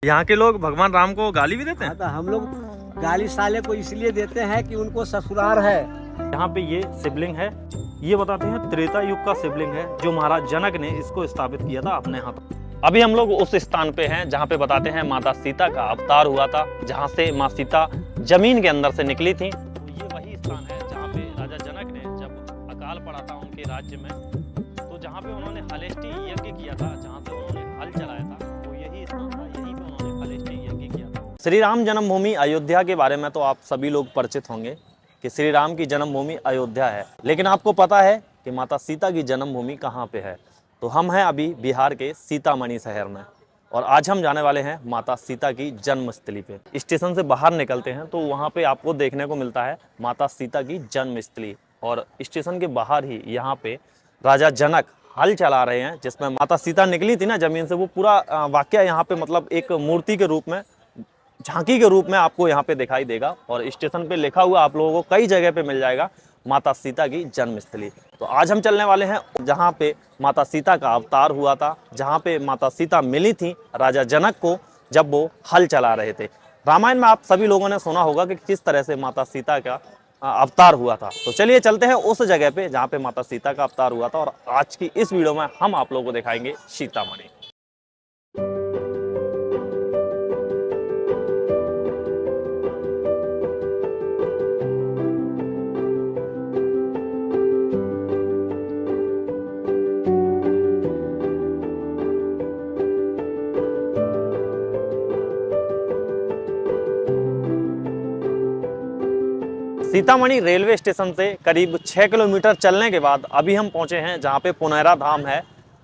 यहाँ के लोग भगवान राम को गाली भी देते हैं। तो हम लोग गाली साले को इसलिए देते हैं कि उनको ससुराल है। यहाँ पे ये शिवलिंग है, ये बताते हैं त्रेता युग का शिवलिंग है जो महाराज जनक ने इसको स्थापित किया था अपने हाथों। अभी हम लोग उस स्थान पे हैं जहाँ पे बताते हैं माता सीता का अवतार हुआ था, जहाँ से माँ सीता जमीन के अंदर से निकली थी। तो ये वही स्थान है जहाँ पे राजा जनक ने जब अकाल पड़ा था उनके राज्य में, तो जहाँ पे उन्होंने हलेष्टि यज्ञ किया था, जहाँ से उन्होंने हल चलाया था, तो यही स्थान था, यहीं पे उन्होंने हलेष्टि यज्ञ किया था। श्री राम जन्मभूमि अयोध्या के बारे में तो आप सभी लोग परिचित होंगे कि श्री राम की जन्मभूमि अयोध्या है, लेकिन आपको पता है कि माता सीता की जन्मभूमि कहाँ पे है? तो हम हैं अभी बिहार के सीतामढ़ी शहर में, और आज हम जाने वाले हैं माता सीता की जन्मस्थली पे। स्टेशन से बाहर निकलते हैं तो वहाँ पे आपको देखने को मिलता है माता सीता की जन्मस्थली, और स्टेशन के बाहर ही यहाँ पे राजा जनक हल चला रहे हैं, जिसमें माता सीता निकली थी ना जमीन से। वो पूरा वाक्य यहाँ पे मतलब एक मूर्ति के रूप में, झांकी के रूप में आपको यहाँ पे दिखाई देगा, और स्टेशन पे लिखा हुआ आप लोगों को कई जगह पे मिल जाएगा माता सीता की जन्मस्थली। तो आज हम चलने वाले हैं जहाँ पे माता सीता का अवतार हुआ था, जहाँ पे माता सीता मिली थी राजा जनक को जब वो हल चला रहे थे। रामायण में आप सभी लोगों ने सुना होगा कि किस तरह से माता सीता का अवतार हुआ था। तो चलिए चलते हैं उस जगह पे जहाँ पे माता सीता का अवतार हुआ था, और आज की इस वीडियो में हम आप लोगों को दिखाएंगे सीतामढ़ी। सीतामढ़ी रेलवे स्टेशन से करीब 6 किलोमीटर चलने के बाद अभी हम पहुंचे हैं जहां पे पुनौरा धाम है।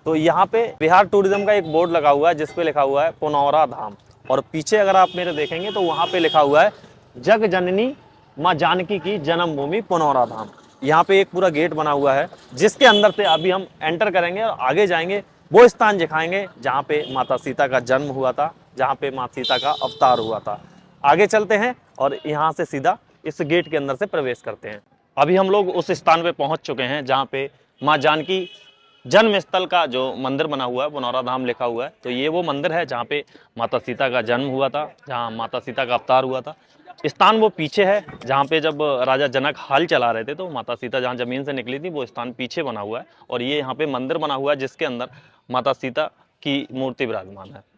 तो यहाँ पे बिहार टूरिज्म का एक बोर्ड लगा हुआ है जिस पे लिखा हुआ है पुनौरा धाम, और पीछे अगर आप मेरे देखेंगे तो वहाँ पे लिखा हुआ है जग जननी माँ जानकी की जन्मभूमि पुनौरा धाम। यहाँ पे एक पूरा गेट बना हुआ है जिसके अंदर से अभी हम एंटर करेंगे और आगे जाएंगे, वो स्थान दिखाएंगे जहाँ पे माता सीता का जन्म हुआ था, जहाँ पे माता सीता का अवतार हुआ था। आगे चलते हैं और यहाँ से सीधा इस गेट के अंदर से प्रवेश करते हैं। अभी हम लोग उस स्थान पे पहुंच चुके हैं जहाँ पे माँ जानकी जन्म स्थल का जो मंदिर बना हुआ है, पुनौरा धाम लिखा हुआ है। तो ये वो मंदिर है जहाँ पे माता सीता का जन्म हुआ था, जहाँ माता सीता का अवतार हुआ था। स्थान वो पीछे है जहाँ पे जब राजा जनक हल चला रहे थे तो माता सीता जहाँ जमीन से निकली थी वो स्थान पीछे बना हुआ है, और ये यहाँ पे मंदिर बना हुआ है जिसके अंदर माता सीता की मूर्ति विराजमान है।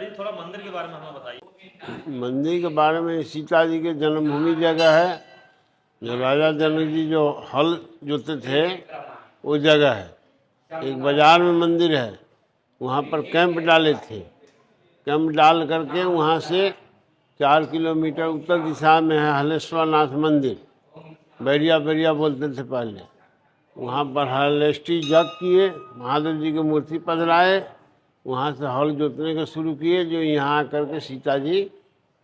थोड़ा मंदिर के बारे में हमें बताइए। मंदिर के बारे में सीता जी के जन्मभूमि जगह है, जो राजा जनक जी जो हल जोते थे वो जगह है। एक बाजार में मंदिर है, वहाँ पर कैंप डाले थे। कैंप डाल करके वहाँ से 4 किलोमीटर उत्तर दिशा में है हलेश्वर नाथ मंदिर, बैरिया बैरिया बोलते थे पहले। वहाँ पर हलेष्टि यज्ञ किए, महादेव जी की मूर्ति पधराए, वहाँ से हल जोतने का शुरू किए, जो यहाँ आकर के सीता जी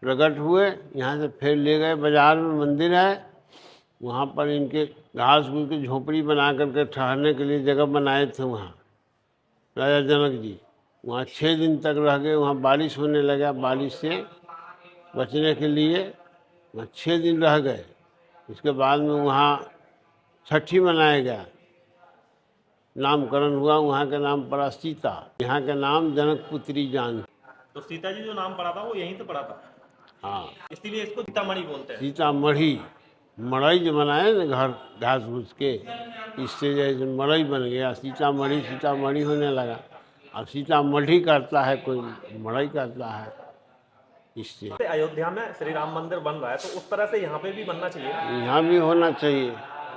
प्रकट हुए। यहाँ से फिर ले गए बाजार में मंदिर है, वहाँ पर इनके घास फूस की झोपड़ी बना करके ठहरने के लिए जगह बनाए थे। वहाँ राजा जनक जी वहाँ 6 दिन तक रह गए। वहाँ बारिश होने लगा, बारिश से बचने के लिए वहाँ 6 दिन रह गए। उसके बाद में वहाँ छठी मनाया गया, नामकरण हुआ, वहाँ का नाम पड़ा सीता, यहाँ का नाम जनक पुत्री जान। तो सीता जी जो नाम पड़ा था वो यहीं से पड़ा था, हाँ, इसलिए इसको सीतामढ़ी बोलते हैं। सीतामढ़ी, मड़ई जो बनाए ना घर घास फूस के, इससे जैसे मड़ई बन गया, सीतामढ़ी सीतामढ़ी होने लगा। अब सीतामढ़ी करता है, कोई मड़ई करता है। इससे अयोध्या में श्री राम मंदिर बन रहा है तो उस तरह से यहाँ पे भी बनना चाहिए। यहाँ भी होना चाहिए।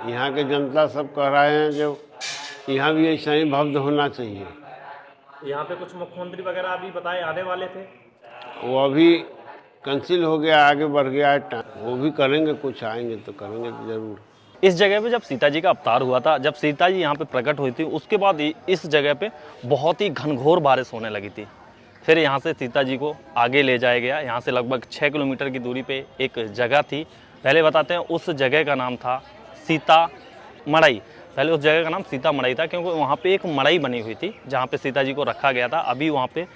यहाँ के जनता सब कह रहे हैं जो यहाँ भी ऐसा ही भव्य होना चाहिए। यहाँ पे कुछ मुख्यमंत्री वगैरह अभी बताए आने वाले थे, वो अभी कैंसिल हो गया, आगे बढ़ गया है टाइम। वो भी करेंगे, कुछ आएंगे तो करेंगे तो जरूर। इस जगह पे जब सीता जी का अवतार हुआ था, जब सीता जी यहाँ पे प्रकट हुई थी, उसके बाद इस जगह पे बहुत ही घनघोर बारिश होने लगी थी। फिर यहाँ से सीता जी को आगे ले जाया गया। यहाँ से लगभग 6 किलोमीटर की दूरी पे एक जगह थी। पहले बताते हैं उस जगह का नाम था सीता मड़ई। पहले उस जगह का नाम सीता मड़ई था क्योंकि वहाँ पे एक मड़ई बनी हुई थी जहाँ पे सीता जी को रखा गया था। अभी वहाँ पे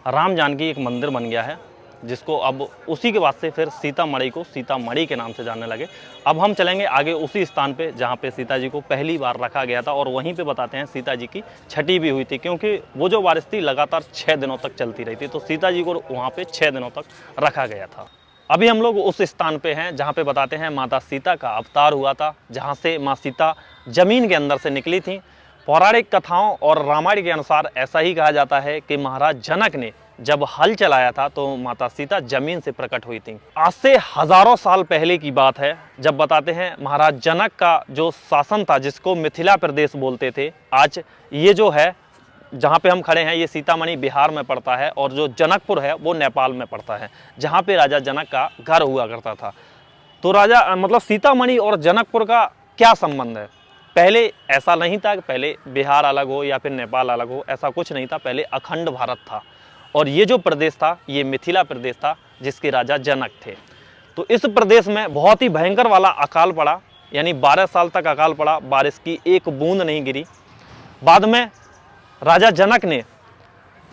राम जानकी एक मंदिर बन गया है, जिसको अब उसी के बाद से फिर सीता मड़ई को सीता मड़ई के नाम से जानने लगे। अब हम चलेंगे आगे उसी स्थान पे जहाँ पे सीता जी को पहली बार रखा गया था, और वहीं पे बताते हैं सीता जी की छठी भी हुई थी, क्योंकि वो जो बारिश थी लगातार 6 दिनों तक चलती रही थी, तो सीता जी को वहाँ पे 6 दिनों तक रखा गया था। अभी हम लोग उस स्थान पे हैं जहाँ पे बताते हैं माता सीता का अवतार हुआ था, जहाँ से माँ सीता जमीन के अंदर से निकली थी। पौराणिक कथाओं और रामायण के अनुसार ऐसा ही कहा जाता है कि महाराज जनक ने जब हल चलाया था तो माता सीता जमीन से प्रकट हुई थी। आज से हजारों साल पहले की बात है, जब बताते हैं महाराज जनक का जो शासन था, जिसको मिथिला प्रदेश बोलते थे। आज ये जो है जहाँ पे हम खड़े हैं, ये सीतामढ़ी बिहार में पड़ता है, और जो जनकपुर है वो नेपाल में पड़ता है, जहाँ पे राजा जनक का घर हुआ करता था। तो राजा मतलब सीतामढ़ी और जनकपुर का क्या संबंध है? पहले ऐसा नहीं था कि पहले बिहार अलग हो या फिर नेपाल अलग हो, ऐसा कुछ नहीं था। पहले अखंड भारत था, और ये जो प्रदेश था ये मिथिला प्रदेश था, जिसके राजा जनक थे। तो इस प्रदेश में बहुत ही भयंकर वाला अकाल पड़ा, यानी 12 साल तक अकाल पड़ा, बारिश की एक बूंद नहीं गिरी। बाद में राजा जनक ने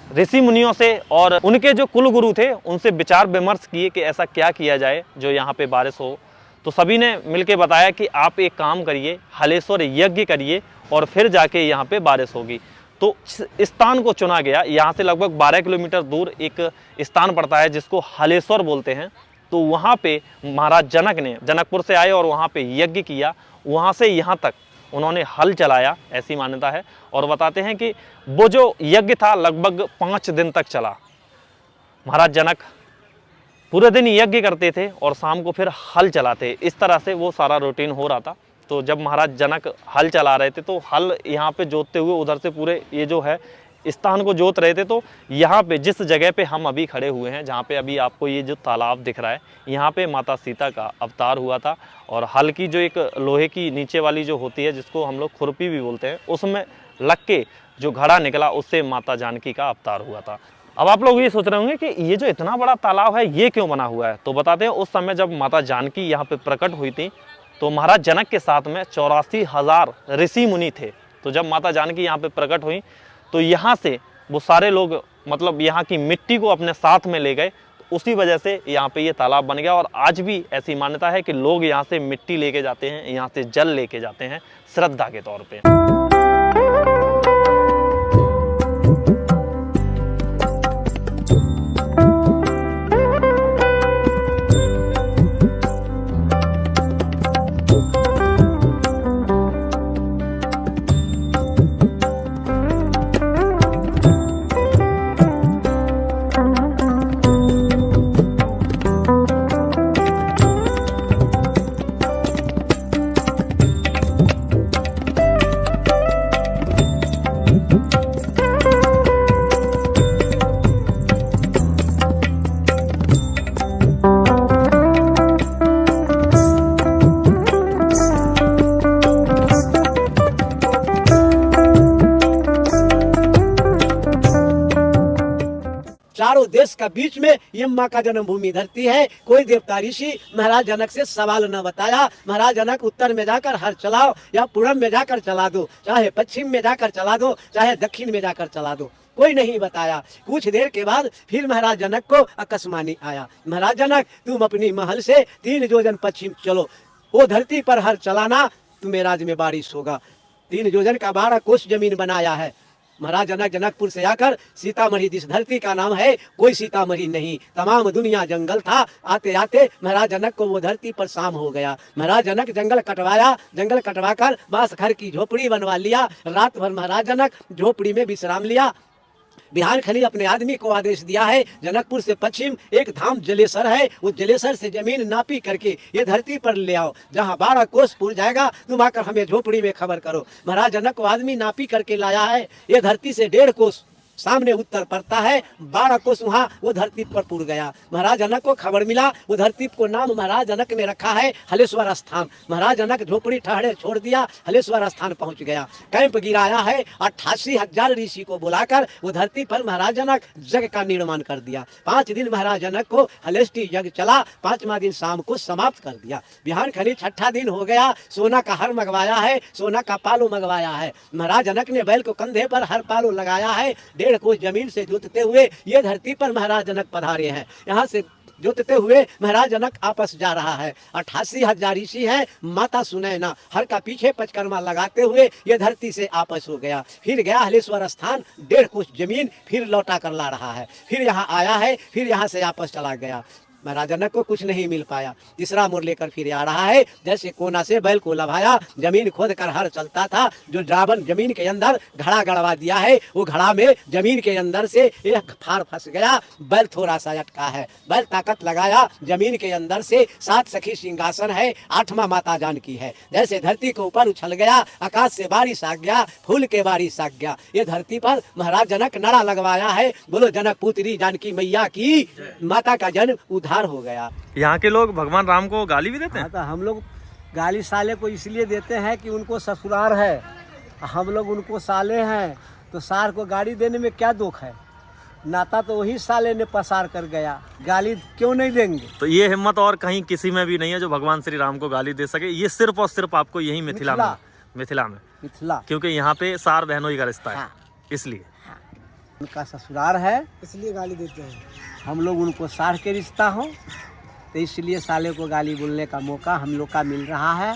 ऋषि मुनियों से और उनके जो कुल गुरु थे उनसे विचार विमर्श किए कि ऐसा क्या किया जाए जो यहाँ पे बारिश हो। तो सभी ने मिलकर बताया कि आप एक काम करिए, हलेश्वर यज्ञ करिए और फिर जाके यहाँ पे बारिश होगी। तो स्थान को चुना गया। यहाँ से लगभग 12 किलोमीटर दूर एक स्थान पड़ता है जिसको हलेश्वर बोलते हैं। तो वहाँ पे महाराज जनक ने जनकपुर से आए और वहाँ पे यज्ञ किया। वहाँ से यहाँ तक उन्होंने हल चलाया, ऐसी मान्यता है। और बताते हैं कि वो जो यज्ञ था लगभग 5 दिन तक चला। महाराज जनक पूरे दिन यज्ञ करते थे और शाम को फिर हल चलाते। इस तरह से वो सारा रूटीन हो रहा था। तो जब महाराज जनक हल चला रहे थे तो हल यहाँ पे जोतते हुए उधर से पूरे ये जो है स्थान को जोत रहे थे। तो यहाँ पे जिस जगह पे हम अभी खड़े हुए हैं, जहाँ पे अभी आपको ये जो तालाब दिख रहा है, यहाँ पे माता सीता का अवतार हुआ था। और हल की जो एक लोहे की नीचे वाली जो होती है, जिसको हम लोग खुरपी भी बोलते हैं, उसमें लग के जो घड़ा निकला, उससे माता जानकी का अवतार हुआ था। अब आप लोग ये सोच रहे होंगे कि ये जो इतना बड़ा तालाब है ये क्यों बना हुआ है? तो बताते हैं उस समय जब माता जानकी यहाँ पे प्रकट हुई थी तो महाराज जनक के साथ में 84,000 ऋषि मुनि थे। तो जब माता जानकी यहाँ पे प्रकट हुई तो यहाँ से वो सारे लोग मतलब यहाँ की मिट्टी को अपने साथ में ले गए। तो उसी वजह से यहाँ पे ये तालाब बन गया। और आज भी ऐसी मान्यता है कि लोग यहाँ से मिट्टी लेके जाते हैं, यहाँ से जल लेके जाते हैं श्रद्धा के तौर पे। चारों देश का बीच में ये माँ का जन्मभूमि धरती है। कोई देवता ऋषि महाराज जनक से सवाल न बताया। महाराज जनक उत्तर में जाकर हर चलाओ या पूरब में जाकर चला दो, चाहे पश्चिम में जाकर चला दो, चाहे दक्षिण में जाकर चला दो, कोई नहीं बताया। कुछ देर के बाद फिर महाराज जनक को आकाशवाणी आया, महाराज जनक तुम अपनी महल से 3 योजन पश्चिम चलो, वो धरती पर हर चलाना, तुम्हें राज में बारिश होगा। 3 योजन का 12 कोस जमीन बनाया है। महाराज जनक जनकपुर से आकर सीतामढ़ी, जिस धरती का नाम है कोई सीतामढ़ी नहीं, तमाम दुनिया जंगल था। आते आते महाराज जनक को वो धरती पर शाम हो गया। महाराज जनक जंगल कटवाया, जंगल कटवाकर बांस घर की झोपड़ी बनवा लिया। रात भर महाराज जनक झोपड़ी में विश्राम लिया। बिहार खली अपने आदमी को आदेश दिया है, जनकपुर से पश्चिम एक धाम जलेसर है, उस जलेसर से जमीन नापी करके ये धरती पर ले आओ। जहाँ 12 कोस पुर जाएगा तुम आकर हमें झोपड़ी में खबर करो। महाराज जनक को आदमी नापी करके लाया है। ये धरती से 1.5 कोस सामने उत्तर पड़ता है, 12 कोस वहाँ वो धरती पर पुर गया। महाराज जनक को खबर मिला, वो धरती को नाम महाराज जनक ने रखा है हलेश्वर स्थान। महाराज जनक झोपड़ी ठहरे छोड़ दिया, हलेश्वर स्थान पहुंच गया। कैंप गिराया है, 88,000 ऋषि को बुलाकर वो धरती पर महाराज जनक जग का निर्माण कर दिया। 5 दिन महाराज जनक को हलेष्टि यज्ञ चला, 5वां दिन शाम को समाप्त कर दिया। बिहान खनी 6ठा दिन हो गया, सोना का हर मंगवाया है, सोना का पालो मंगवाया है। महाराज जनक ने बैल को कंधे पर हर पालो लगाया है। 1.5 कोस जमीन से जोतते हुए ये धरती पर महाराज जनक पधारे हैं। यहाँ से जोतते हुए महाराज जनक आपस जा रहा है। 88,000 ऋषि हैं, माता सुनैना हर का पीछे पचकर्मा लगाते हुए ये धरती से आपस हो गया। फिर गया हलेश्वर स्थान, 1.5 कोस जमीन फिर लौटा कर ला रहा है। फिर यहाँ आया है, फिर यहाँ से आपस चला गया। महाराज जनक को कुछ नहीं मिल पाया। तीसरा मोड़ लेकर फिर आ रहा है। जैसे कोना से बैल को लभाया, जमीन खोद कर हर चलता था। जो रावण जमीन के अंदर घड़ा गड़वा दिया है, वो घड़ा में जमीन के अंदर से एक फार फंस गया। बैल थोड़ा सा अटका है। बैल ताकत लगाया, जमीन के अंदर से 7 सखी सिंहासन है, 8वां माता जानकी है। जैसे धरती के ऊपर उछल गया, आकाश से बारिश आ गया, फूल के बारिश आ गया। ये धरती पर महाराज जनक नारा लगवाया है, बोलो जनक पुत्री जानकी मैया की, माता का जन्म उद्धार हो गया। यहाँ के लोग भगवान राम को गाली भी देते हैं। हाँ, तो हम लोग गाली साले को इसलिए देते हैं कि उनको ससुराल है, हम लोग उनको साले हैं, तो सार को गाली देने में क्या दुख है। नाता तो वही साले ने पसार कर गया, गाली क्यों नहीं देंगे। तो ये हिम्मत और कहीं किसी में भी नहीं है जो भगवान श्री राम को गाली दे सके। ये सिर्फ और सिर्फ आपको यही मिथिला में, क्योंकि यहाँ पे सार बहनोई का रिश्ता है। हाँ। इसलिए उनका ससुराल है, इसलिए गाली देते हैं। हम लोग उनको सार के रिश्ता हो, तो इसलिए साले को गाली बोलने का मौका हम लोग का मिल रहा है।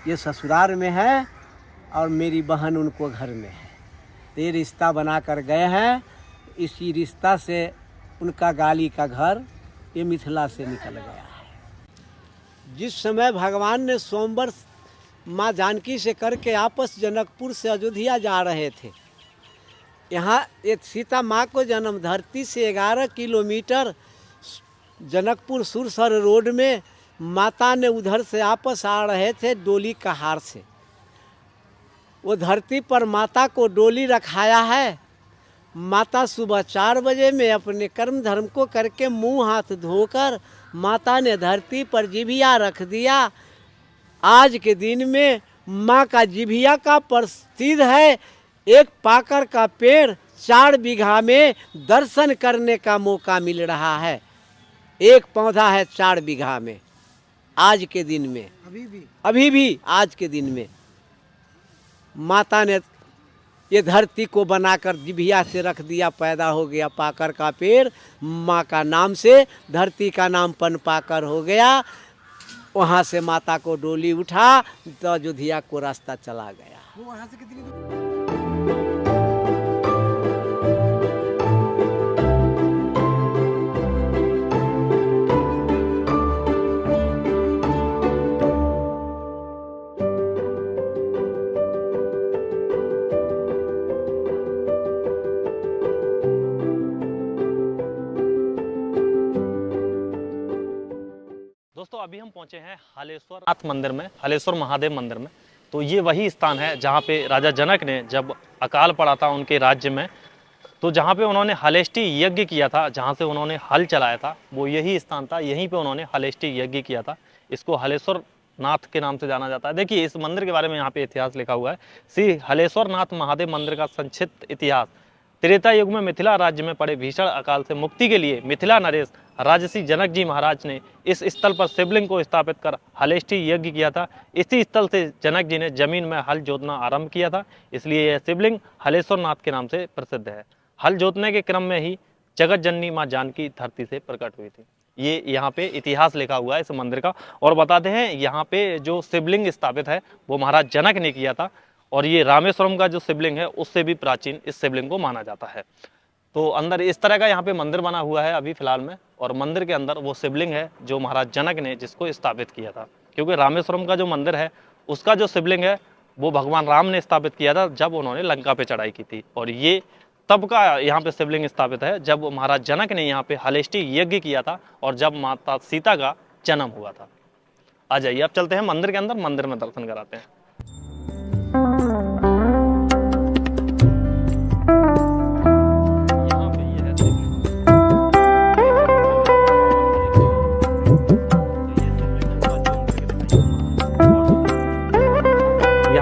ये ससुराल में है और मेरी बहन उनको घर में है, तो ये रिश्ता बना कर गए हैं। इसी रिश्ता से उनका गाली का घर ये मिथिला से निकल गया है। जिस समय भगवान ने सोमवार माँ जानकी से करके आपस जनकपुर से अयोध्या जा रहे थे, यहाँ एक सीता माँ को जन्म धरती से 11 किलोमीटर जनकपुर सुरसर रोड में माता ने उधर से आपस आ रहे थे डोली कहार से। वो धरती पर माता को डोली रखाया है। माता सुबह 4 बजे में अपने कर्म धर्म को करके मुंह हाथ धोकर माता ने धरती पर जिभिया रख दिया। आज के दिन में माँ का जिभिया का प्रसिद्ध है। एक पाकर का पेड़ 4 बीघा में दर्शन करने का मौका मिल रहा है। एक पौधा है 4 बीघा में आज के दिन में, अभी भी आज के दिन में माता ने ये धरती को बनाकर जिभिया से रख दिया। पैदा हो गया पाकर का पेड़, माँ का नाम से धरती का नाम पन पाकर हो गया। वहाँ से माता को डोली उठा तो अयोध्या को रास्ता चला गया। वहाँ से कितनी दोस्तों अभी हम पहुंचे हैं हलेश्वर नाथ मंदिर में, हलेश्वर महादेव मंदिर में। तो ये वही स्थान है जहाँ पे राजा जनक ने जब अकाल पड़ा था उनके राज्य में, तो जहाँ पे उन्होंने हलेष्टि यज्ञ किया था, जहाँ से उन्होंने हल चलाया था, वो यही स्थान था। यहीं पे उन्होंने हलेष्टि यज्ञ किया था। इसको हलेश्वर नाथ के नाम से जाना जाता है। देखिए इस मंदिर के बारे में यहाँ पे इतिहास लिखा हुआ है। श्री हलेश्वर नाथ महादेव मंदिर का संक्षिप्त इतिहास। त्रेता युग में मिथिला राज्य में पड़े भीषण अकाल से मुक्ति के लिए मिथिला नरेश राजसी जनक जी महाराज ने इस स्थल पर शिवलिंग को स्थापित कर हलेष्टि यज्ञ किया था। इसी स्थल से जनक जी ने जमीन में हल जोतना आरंभ किया था, इसलिए यह शिवलिंग हलेश्वर नाथ के नाम से प्रसिद्ध है। हल जोतने के क्रम में ही जगत जननी माँ जानकी धरती से प्रकट हुई थी। ये यहाँ पे इतिहास लिखा हुआ है इस मंदिर का। और बताते हैं यहाँ पे जो शिवलिंग स्थापित है वो महाराज जनक ने किया था, और ये रामेश्वरम का जो शिवलिंग है उससे भी प्राचीन इस शिवलिंग को माना जाता है। तो अंदर इस तरह का यहाँ पे मंदिर बना हुआ है अभी फिलहाल में, और मंदिर के अंदर वो शिवलिंग है जो महाराज जनक ने जिसको स्थापित किया था। क्योंकि रामेश्वरम का जो मंदिर है उसका जो शिवलिंग है वो भगवान राम ने स्थापित किया था जब उन्होंने लंका पे चढ़ाई की थी, और ये तब का यहाँ पे शिवलिंग स्थापित है जब महाराज जनक ने यहाँ पे हलेष्टि यज्ञ किया था और जब माता सीता का जन्म हुआ था। आ जाइए अब चलते हैं मंदिर के अंदर, मंदिर में दर्शन कराते हैं।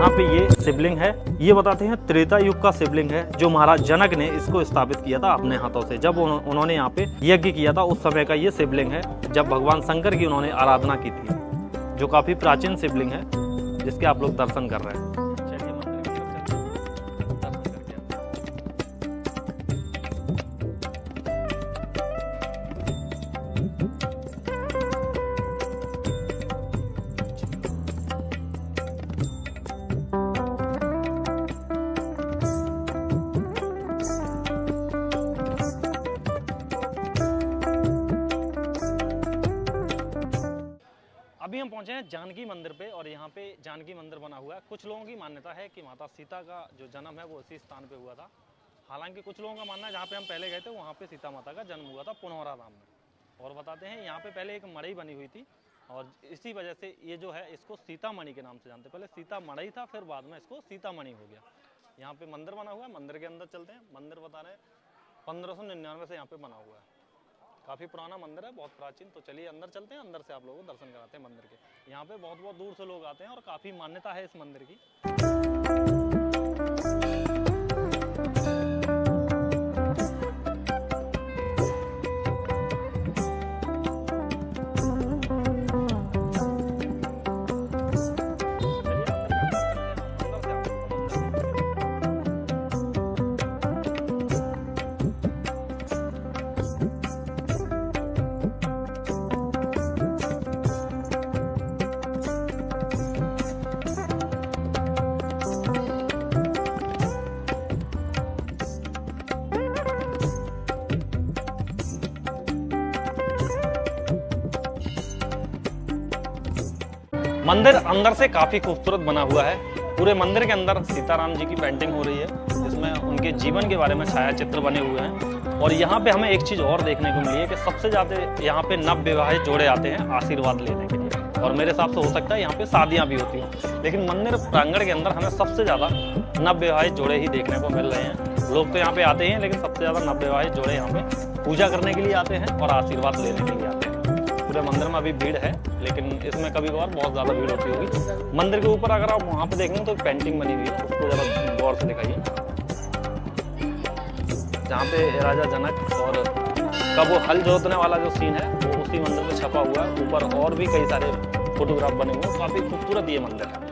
यहाँ पे ये शिवलिंग है, ये बताते हैं त्रेता युग का शिवलिंग है जो महाराज जनक ने इसको स्थापित किया था अपने हाथों से। जब उन्होंने यहाँ पे यज्ञ किया था उस समय का ये शिवलिंग है, जब भगवान शंकर की उन्होंने आराधना की थी, जो काफी प्राचीन शिवलिंग है जिसके आप लोग दर्शन कर रहे हैं। चलिए मंदिर की तरफ चलते हैं, दर्शन करके आते हैं। अभी हम पहुंचे हैं जानकी मंदिर पे और यहाँ पे जानकी मंदिर बना हुआ है। कुछ लोगों की मान्यता है कि माता सीता का जो जन्म है वो इसी स्थान पे हुआ था। हालांकि कुछ लोगों का मानना है जहाँ पे हम पहले गए थे वहाँ पे सीता माता का जन्म हुआ था पुनौरा धाम में। और बताते हैं यहाँ पे पहले एक मड़ई बनी हुई थी और इसी वजह से ये जो है इसको सीतामढ़ी के नाम से जानते। पहले सीता मड़ई था, फिर बाद में इसको सीतामढ़ी हो गया। यहाँ पे मंदिर बना हुआ है, मंदिर के अंदर चलते हैं। मंदिर बता रहे हैं 1599 से यहाँ पे बना हुआ है, काफ़ी पुराना मंदिर है, बहुत प्राचीन। तो चलिए अंदर चलते हैं, अंदर से आप लोगों को दर्शन कराते हैं मंदिर के। यहाँ पे बहुत बहुत दूर से लोग आते हैं और काफ़ी मान्यता है इस मंदिर की। मंदिर अंदर से काफी खूबसूरत बना हुआ है। पूरे मंदिर के अंदर सीताराम जी की पेंटिंग हो रही है, जिसमें उनके जीवन के बारे में छाया चित्र बने हुए हैं। और यहाँ पे हमें एक चीज और देखने को मिली है कि सबसे ज्यादा यहाँ पे नव विवाहित जोड़े आते हैं आशीर्वाद लेने के लिए। और मेरे हिसाब से हो सकता है यहाँ पे शादियां भी होती हैं, लेकिन मंदिर प्रांगण के अंदर हमें सबसे ज्यादा नव विवाहित जोड़े ही देखने को मिल रहे हैं। लोग तो यहाँ पे आते हैं, लेकिन सबसे ज्यादा नव विवाहित जोड़े यहाँ पे पूजा करने के लिए आते हैं और आशीर्वाद लेने के लिए आते हैं। पूरे मंदिर में अभी भीड़ है, लेकिन इसमें कभी कभार बहुत ज़्यादा भीड़ होती होगी। मंदिर के ऊपर अगर आप वहाँ पे देखेंगे तो पेंटिंग बनी हुई है, उसको ज़रा गौर से दिखाइए, जहाँ पे राजा जनक और का वो हल जोतने वाला जो सीन है वो उसी मंदिर में छपा हुआ है। ऊपर और भी कई सारे फोटोग्राफ बने हुए हैं, काफ़ी खूबसूरत ये मंदिर है।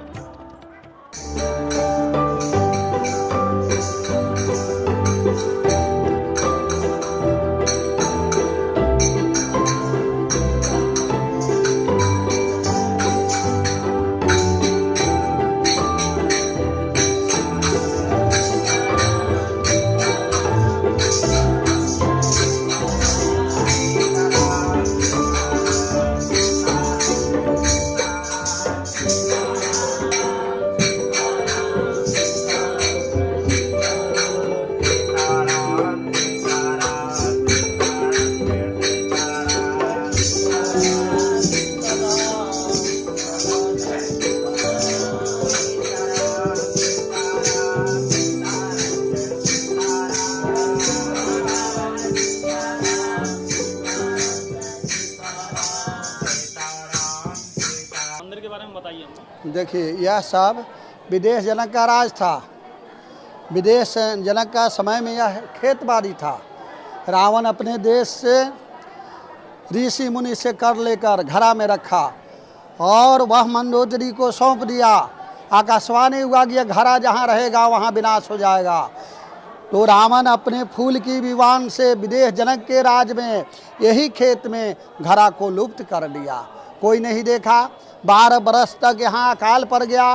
देखिए, यह सब विदेश जनक का राज था। विदेश जनक का समय में यह खेतबाड़ी था। रावण अपने देश से ऋषि मुनि से कर लेकर घड़ा में रखा और वह मंदोदरी को सौंप दिया। आकाशवाणी हुआ कि यह घड़ा जहाँ रहेगा वहाँ विनाश हो जाएगा। तो रावण अपने फूल की विवान से विदेश जनक के राज में यही खेत में घड़ा को लुप्त कर दिया। कोई नहीं देखा। 12 बरस तक यहाँ अकाल पड़ गया।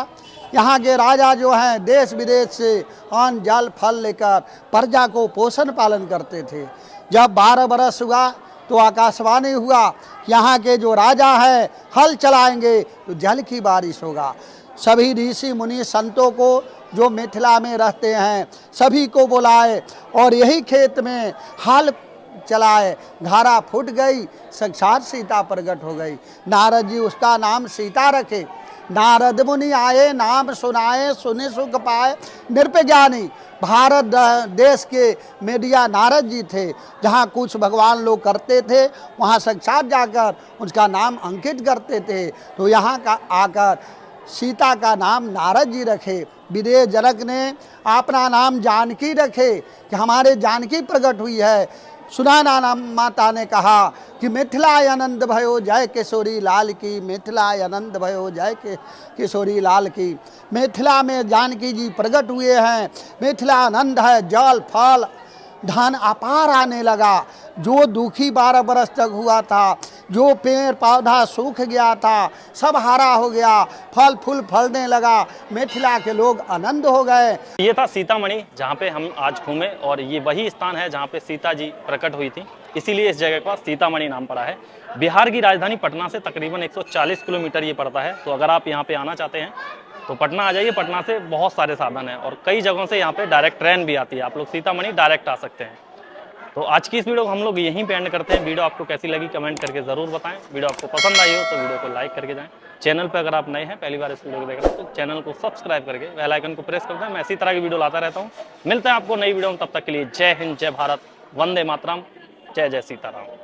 यहाँ के राजा जो हैं देश विदेश से अन्न जल फल लेकर प्रजा को पोषण पालन करते थे। जब 12 बरस हुआ तो आकाशवाणी हुआ, यहाँ के जो राजा हैं हल चलाएंगे तो जल की बारिश होगा। सभी ऋषि मुनि संतों को जो मिथिला में रहते हैं सभी को बुलाए और यही खेत में हल चलाए। घारा फूट गई, साक्षात सीता प्रकट हो गई। नारद जी उसका नाम सीता रखे। नारद मुनि आए, नाम सुनाए, सुने सुख पाए नृपज्ञानी। भारत देश के मीडिया नारद जी थे। जहाँ कुछ भगवान लोग करते थे वहाँ साक्षात जाकर उसका नाम अंकित करते थे। तो यहाँ का आकर सीता का नाम नारद जी रखे। विदेह जनक ने अपना नाम जानकी रखे कि हमारे जानकी प्रकट हुई है। सुनैना माता ने कहा कि मिथिला आनंद भयो जय किशोरी लाल की, मिथिला आनंद भयो जय किशोरी लाल की। मिथिला में जानकी जी प्रकट हुए हैं। मिथिला आनंद है, जल फल धन अपार आने लगा। जो दुखी 12 बरस तक हुआ था, जो पेड़ पौधा सूख गया था, सब हरा हो गया, फल फूल फलने लगा। मिथिला के लोग आनंद हो गए। ये था सीतामढ़ी जहाँ पे हम आज घूमे, और ये वही स्थान है जहाँ पे सीता जी प्रकट हुई थी, इसीलिए इस जगह का सीतामढ़ी नाम पड़ा है। बिहार की राजधानी पटना से तकरीबन 140 किलोमीटर ये पड़ता है। तो अगर आप यहाँ पे आना चाहते हैं तो पटना आ जाइए। पटना से बहुत सारे साधन हैं और कई जगहों से यहाँ पे डायरेक्ट ट्रेन भी आती है, आप लोग सीतामढ़ी डायरेक्ट आ सकते हैं। तो आज की इस वीडियो को हम लोग यहीं पे एंड करते हैं। वीडियो आपको कैसी लगी कमेंट करके ज़रूर बताएं। वीडियो आपको पसंद आई हो तो वीडियो को लाइक करके जाएं। चैनल पे अगर आप नए हैं, पहली बार इस वीडियो को देख रहे हैं, तो चैनल को सब्सक्राइब करके बेल आइकन को प्रेस कर दें। मैं इसी तरह की वीडियो लाता रहता हूँ। मिलते हैं आपको नई वीडियो में, तब तक के लिए जय हिंद, जय भारत, वंदे मातरम, जय जय सीताराम।